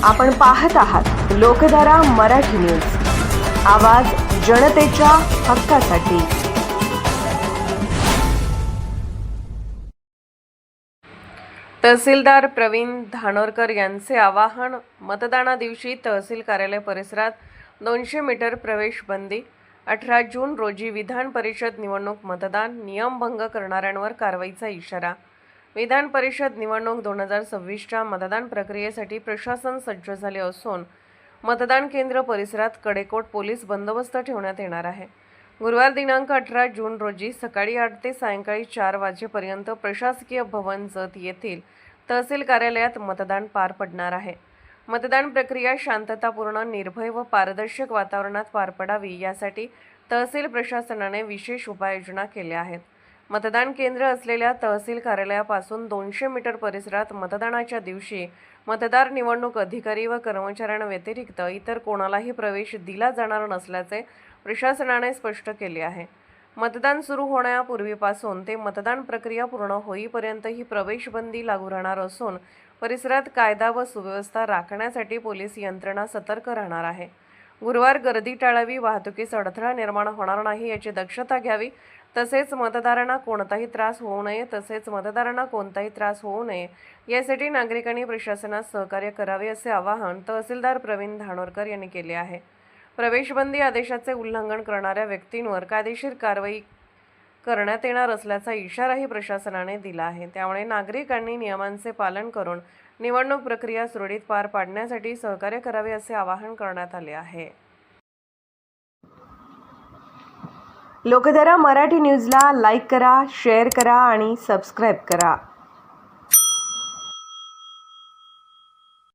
आपण पाहत आहात लोकधारा मराठी न्यूज, आवाज जनतेच्या हक्कासाठी। तहसीलदार प्रवीण धानोरकर यांचे आवाहन। मतदानादिवशी तहसील कार्यालय परिसरात 200 मीटर प्रवेश बंदी। 18 जून रोजी विधान परिषद निवडणूक मतदान नियमभंग करणाऱ्यांवर कारवाईचा इशारा। विधान परिषद निवडणूक 2026च्या मतदान प्रक्रियेसाठी प्रशासन सज्ज झाले असून मतदान केंद्र परिसरात कडेकोट पोलीस बंदोबस्त ठेवण्यात येणार आहे। गुरुवार दिनांक 18 जून रोजी सकाळी 8 ते सायंकाळी 4 वाजेपर्यंत प्रशासकीय भवन जत येथील तहसील कार्यालयात मतदान पार पडणार आहे। मतदान प्रक्रिया शांततापूर्ण, निर्भय व पारदर्शक वातावरणात पार पडावी यासाठी तहसील प्रशासनाने विशेष उपाययोजना केल्या आहेत। मतदान केंद्र असलेल्या तहसील कार्यालयापासून 200 मीटर परिसरात मतदानाच्या दिवशी मतदार, निवडणूक अधिकारी व कर्मचाऱ्यांव्यतिरिक्त इतर कोणालाही प्रवेश दिला जाणार नसल्याचे प्रशासनाने स्पष्ट केले आहे। मतदान सुरू होण्यापूर्वीपासून ते मतदान प्रक्रिया पूर्ण होईपर्यंत ही प्रवेशबंदी लागू राहणार असून परिसरात कायदा व सुव्यवस्था राखण्यासाठी पोलीस यंत्रणा सतर्क राहणार आहे। गुरुवार गर्दी टाळावी, वाहतुकीस अडथळा निर्माण होणार नाही याची दक्षता घ्यावी, तसेच मतदारांना कोणताही त्रास होऊ नये यासाठी नागरिकांनी प्रशासनास सहकार्य करावे असे आवाहन तहसीलदार प्रवीण धानोरकर यांनी केले आहे। प्रवेशबंदी आदेशाचे उल्लंघन करणाऱ्या व्यक्तींवर कायदेशीर कारवाई करण्यात येणार असल्याचा इशाराही प्रशासनाने दिला आहे। त्यामुळे नागरिकांनी नियमांचे पालन करून निवडणूक प्रक्रिया सुरळीत पार पाडण्यासाठी सहकार्य करावे असे आवाहन करण्यात आले आहे। लोकधारा मराठी न्यूजला लाईक करा, शेअर करा आणि सबस्क्राईब करा।